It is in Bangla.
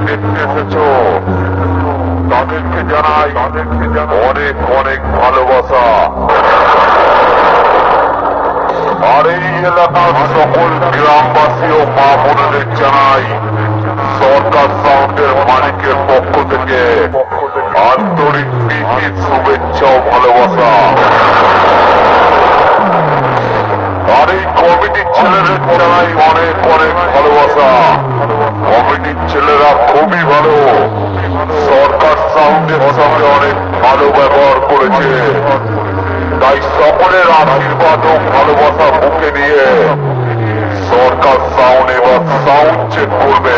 দেখতে এসেছো তাদেরকে জানাই অনেক অনেক ভালোবাসা। আর এই এলাকার সকল গ্রামবাসী ও মা বোনদের জানাই সরকার সাউন্ডের মালিকের পক্ষ থেকে আন্তরিক প্রীতি, শুভেচ্ছা ও ভালোবাসা। আর এই কমিটির ছেলেদের জানাই অনেক অনেক ভালোবাসা। কমিটির ছেলেরা খুবই ভালো, সরকার সাউন্ডের সঙ্গে অনেক ভালো ব্যবহার করেছে। তাই সকলের আশীর্বাদ ও ভালোবাসা বুকে নিয়ে সরকার সাউন্ড এবার সাউন্ড চেক করবে।